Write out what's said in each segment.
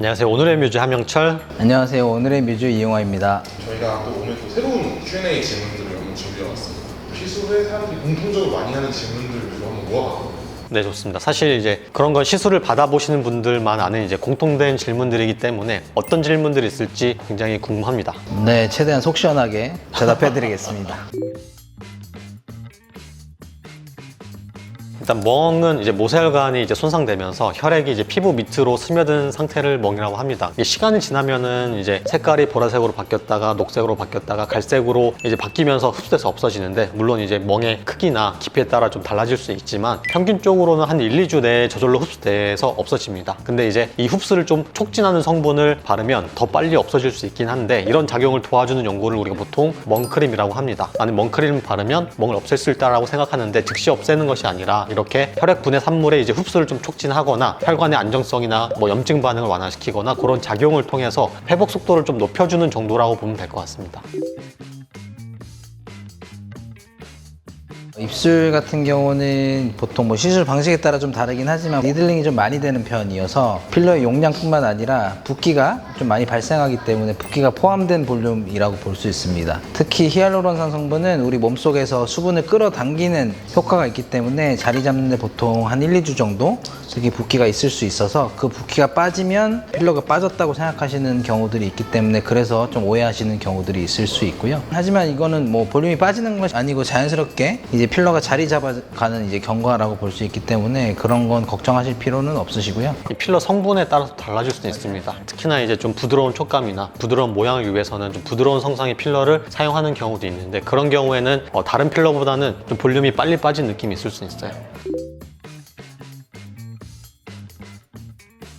안녕하세요. 오늘의 뮤즈 한명철. 안녕하세요. 오늘의 뮤즈 이용화입니다. 저희가 또 오늘 또 새로운 Q&A 질문들을 한번 준비해왔습니다. 시술에 사람들이 공통적으로 많이 하는 질문들을 한번 모아봤거든요. 네, 좋습니다. 사실 이제 그런 건 시술을 받아보시는 분들만 아는 이제 공통된 질문들이기 때문에 어떤 질문들이 있을지 굉장히 궁금합니다. 네, 최대한 속 시원하게 대답해드리겠습니다. 일단 멍은 이제 모세혈관이 이제 손상되면서 혈액이 이제 피부 밑으로 스며든 상태를 멍이라고 합니다. 이 시간이 지나면은 이제 색깔이 보라색으로 바뀌었다가 녹색으로 바뀌었다가 갈색으로 이제 바뀌면서 흡수돼서 없어지는데, 물론 이제 멍의 크기나 깊이에 따라 좀 달라질 수 있지만 평균적으로는 한 1, 2주 내에 저절로 흡수돼서 없어집니다. 근데 이제 이 흡수를 좀 촉진하는 성분을 바르면 더 빨리 없어질 수 있긴 한데, 이런 작용을 도와주는 연고를 우리가 보통 멍크림이라고 합니다. 나는 멍크림을 바르면 멍을 없앨 수 있다라고 생각하는데, 즉시 없애는 것이 아니라 이렇게 혈액분해 산물의 이제 흡수를 좀 촉진하거나 혈관의 안정성이나 뭐 염증 반응을 완화시키거나 그런 작용을 통해서 회복 속도를 좀 높여주는 정도라고 보면 될 것 같습니다. 입술 같은 경우는 보통 뭐 시술 방식에 따라 좀 다르긴 하지만 니들링이 좀 많이 되는 편이어서 필러의 용량뿐만 아니라 붓기가 좀 많이 발생하기 때문에 붓기가 포함된 볼륨이라고 볼 수 있습니다. 특히 히알루론산 성분은 우리 몸속에서 수분을 끌어당기는 효과가 있기 때문에 자리 잡는 데 보통 한 1, 2주 정도 되게 붓기가 있을 수 있어서, 그 붓기가 빠지면 필러가 빠졌다고 생각하시는 경우들이 있기 때문에 그래서 좀 오해하시는 경우들이 있을 수 있고요. 하지만 이거는 뭐 볼륨이 빠지는 것이 아니고 자연스럽게 이제 필러가 자리 잡아가는 이제 경과라고 볼 수 있기 때문에 그런 건 걱정하실 필요는 없으시고요. 이 필러 성분에 따라서 달라질 수도 있습니다. 특히나 이제 좀 부드러운 촉감이나 부드러운 모양을 위해서는 좀 부드러운 성상의 필러를 사용하는 경우도 있는데, 그런 경우에는 다른 필러보다는 좀 볼륨이 빨리 빠진 느낌이 있을 수 있어요.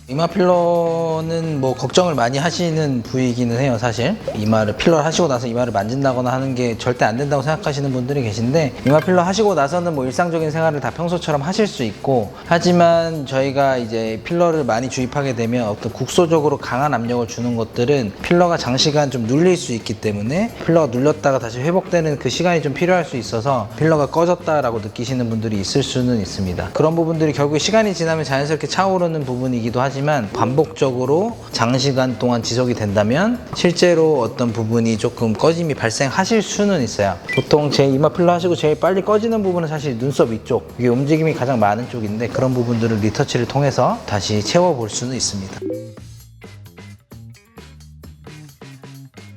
이마 필러는 뭐 걱정을 많이 하시는 부위이기는 해요. 사실 이마를 필러를 하시고 나서 이마를 만진다거나 하는 게 절대 안 된다고 생각하시는 분들이 계신데, 이마 필러 하시고 나서는 뭐 일상적인 생활을 다 평소처럼 하실 수 있고, 하지만 저희가 이제 필러를 많이 주입하게 되면 어떤 국소적으로 강한 압력을 주는 것들은 필러가 장시간 좀 눌릴 수 있기 때문에 필러가 눌렸다가 다시 회복되는 그 시간이 좀 필요할 수 있어서 필러가 꺼졌다라고 느끼시는 분들이 있을 수는 있습니다. 그런 부분들이 결국 시간이 지나면 자연스럽게 차오르는 부분이기도 하지만, 반복적으로 장시간 동안 지속이 된다면 실제로 어떤 부분이 조금 꺼짐이 발생하실 수는 있어요. 보통 제 이마 필러 하시고 제일 빨리 꺼지는 부분은 사실 눈썹 위쪽, 이게 움직임이 가장 많은 쪽인데, 그런 부분들을 리터치를 통해서 다시 채워볼 수는 있습니다.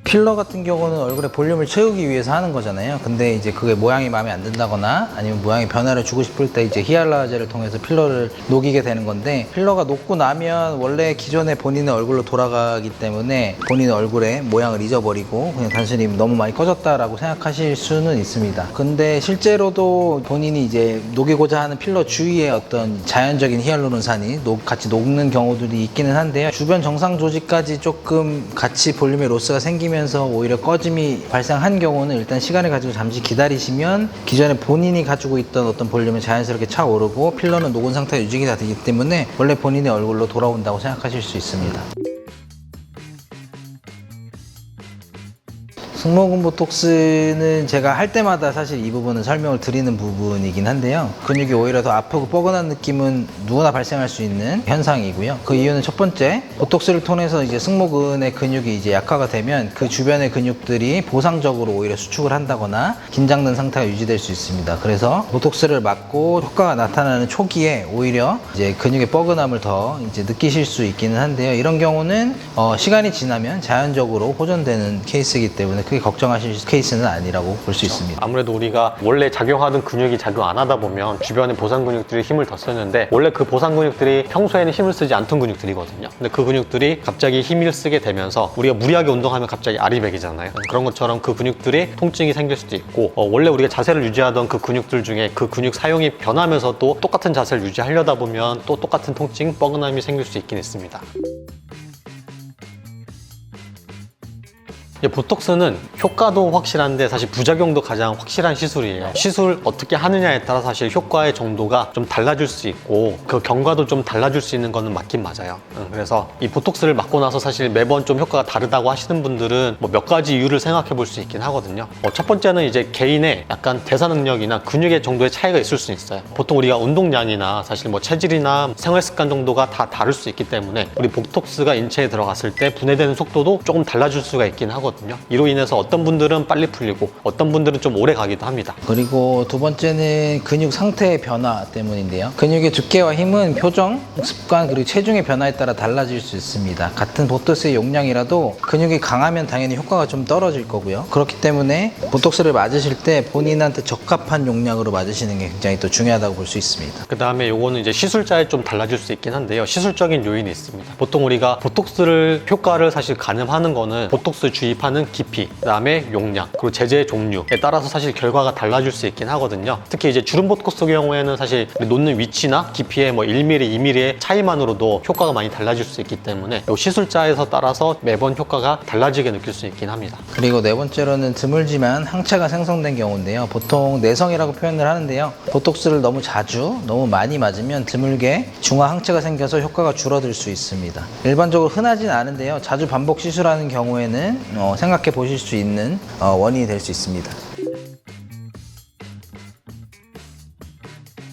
필러 같은 경우는 얼굴에 볼륨을 채우기 위해서 하는 거잖아요. 근데 이제 그게 모양이 마음에 안 든다거나 아니면 모양에 변화를 주고 싶을 때 이제 히알라제를 통해서 필러를 녹이게 되는 건데, 필러가 녹고 나면 원래 기존의 본인의 얼굴로 돌아가기 때문에 본인의 얼굴의 모양을 잊어버리고 그냥 단순히 너무 많이 꺼졌다라고 생각하실 수는 있습니다. 근데 실제로도 본인이 이제 녹이고자 하는 필러 주위에 어떤 자연적인 히알루론산이 같이 녹는 경우들이 있기는 한데요. 주변 정상 조직까지 조금 같이 볼륨의 로스가 생기면 오히려 꺼짐이 발생한 경우는 일단 시간을 가지고 잠시 기다리시면 기존에 본인이 가지고 있던 어떤 볼륨이 자연스럽게 차오르고 필러는 녹은 상태가 유지가 되기 때문에 원래 본인의 얼굴로 돌아온다고 생각하실 수 있습니다. 승모근 보톡스는 제가 할 때마다 사실 이 부분은 설명을 드리는 부분이긴 한데요. 근육이 오히려 더 아프고 뻐근한 느낌은 누구나 발생할 수 있는 현상이고요. 그 이유는 첫 번째, 보톡스를 통해서 이제 승모근의 근육이 이제 약화가 되면 그 주변의 근육들이 보상적으로 오히려 수축을 한다거나 긴장된 상태가 유지될 수 있습니다. 그래서 보톡스를 맞고 효과가 나타나는 초기에 오히려 이제 근육의 뻐근함을 더 이제 느끼실 수 있기는 한데요. 이런 경우는 시간이 지나면 자연적으로 호전되는 케이스이기 때문에 크게 걱정하실 케이스는 아니라고 볼 수 있습니다. 아무래도 우리가 원래 작용하던 근육이 작용 안 하다 보면 주변의 보상 근육들이 힘을 더 쓰는데, 원래 그 보상 근육들이 평소에는 힘을 쓰지 않던 근육들이거든요. 근데 그 근육들이 갑자기 힘을 쓰게 되면서 우리가 무리하게 운동하면 갑자기 아리백이잖아요. 그런 것처럼 그 근육들이 통증이 생길 수도 있고, 원래 우리가 자세를 유지하던 그 근육들 중에 그 근육 사용이 변하면서 또 똑같은 자세를 유지하려다 보면 또 똑같은 통증, 뻐근함이 생길 수 있긴 있습니다. 보톡스는 효과도 확실한데 사실 부작용도 가장 확실한 시술이에요. 시술 어떻게 하느냐에 따라 사실 효과의 정도가 좀 달라질 수 있고 그 경과도 좀 달라질 수 있는 거는 맞긴 맞아요. 그래서 이 보톡스를 맞고 나서 사실 매번 좀 효과가 다르다고 하시는 분들은 뭐 몇 가지 이유를 생각해 볼 수 있긴 하거든요. 첫 번째는 이제 개인의 약간 대사 능력이나 근육의 정도의 차이가 있을 수 있어요. 보통 우리가 운동량이나 사실 뭐 체질이나 생활 습관 정도가 다 다를 수 있기 때문에 우리 보톡스가 인체에 들어갔을 때 분해되는 속도도 조금 달라질 수가 있긴 하거든요. 이로 인해서 어떤 분들은 빨리 풀리고 어떤 분들은 좀 오래 가기도 합니다. 그리고 두 번째는 근육 상태의 변화 때문인데요. 근육의 두께와 힘은 표정, 습관, 그리고 체중의 변화에 따라 달라질 수 있습니다. 같은 보톡스의 용량이라도 근육이 강하면 당연히 효과가 좀 떨어질 거고요. 그렇기 때문에 보톡스를 맞으실 때 본인한테 적합한 용량으로 맞으시는 게 굉장히 또 중요하다고 볼 수 있습니다. 그 다음에 요거는 이제 시술자에 좀 달라질 수 있긴 한데요. 시술적인 요인이 있습니다. 보통 우리가 보톡스를 효과를 사실 가늠하는 거는 보톡스 주입하는 깊이, 그 다음에 용량, 그리고 제제의 종류에 따라서 사실 결과가 달라질 수 있긴 하거든요. 특히 이제 주름 보톡스 경우에는 사실 놓는 위치나 깊이의 뭐 1mm, 2mm의 차이만으로도 효과가 많이 달라질 수 있기 때문에 요 시술자에서 따라서 매번 효과가 달라지게 느낄 수 있긴 합니다. 그리고 네 번째로는 드물지만 항체가 생성된 경우인데요. 보통 내성이라고 표현을 하는데요. 보톡스를 너무 자주, 너무 많이 맞으면 드물게 중화 항체가 생겨서 효과가 줄어들 수 있습니다. 일반적으로 흔하진 않은데요. 자주 반복 시술하는 경우에는 생각해 보실 수 있는 원인이 될 수 있습니다.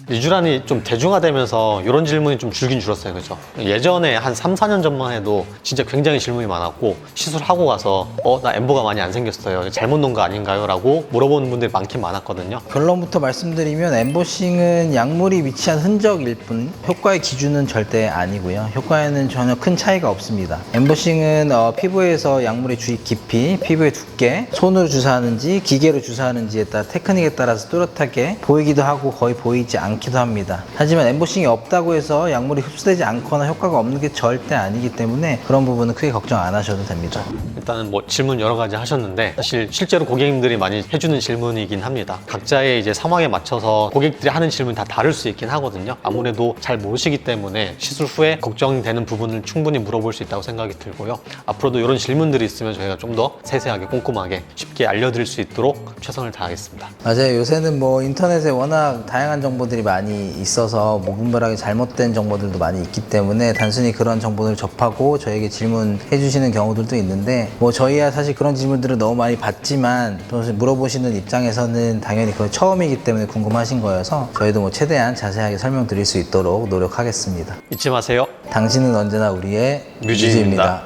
리쥬란이 좀 대중화되면서 이런 질문이 좀 줄긴 줄었어요. 그죠? 예전에 한 3, 4년 전만 해도 진짜 굉장히 질문이 많았고 시술하고 가서 나 엠보가 많이 안 생겼어요. 잘못 놓은 거 아닌가요? 라고 물어보는 분들이 많긴 많았거든요. 결론부터 말씀드리면 엠보싱은 약물이 위치한 흔적일 뿐 효과의 기준은 절대 아니고요. 효과에는 전혀 큰 차이가 없습니다. 엠보싱은 피부에서 약물의 주입 깊이, 피부의 두께, 손으로 주사하는지 기계로 주사하는지에 따라 테크닉에 따라서 뚜렷하게 보이기도 하고 거의 보이지 않기도 합니다. 하지만 엠보싱이 없다고 해서 약물이 흡수되지 않거나 효과가 없는 게 절대 아니기 때문에 그런 부분은 크게 걱정 안 하셔도 됩니다. 일단은 뭐 질문 여러 가지 하셨는데 사실 실제로 고객님들이 많이 해주는 질문이긴 합니다. 각자의 이제 상황에 맞춰서 고객들이 하는 질문이 다 다를 수 있긴 하거든요. 아무래도 잘 모르시기 때문에 시술 후에 걱정되는 부분을 충분히 물어볼 수 있다고 생각이 들고요. 앞으로도 이런 질문들이 있으면 저희가 좀 더 세세하게 꼼꼼하게 쉽게 알려드릴 수 있도록 최선을 다하겠습니다. 맞아요. 요새는 뭐 인터넷에 워낙 다양한 정보들이 많이 있어서 무분별하게 잘못된 정보들도 많이 있기 때문에 단순히 그런 정보를 접하고 저에게 질문해 주시는 경우들도 있는데 뭐 저희야 사실 그런 질문들을 너무 많이 받지만 물어보시는 입장에서는 당연히 그건 처음이기 때문에 궁금하신 거여서 저희도 뭐 최대한 자세하게 설명드릴 수 있도록 노력하겠습니다. 잊지 마세요. 당신은 언제나 우리의 뮤지입니다. 뮤지입니다.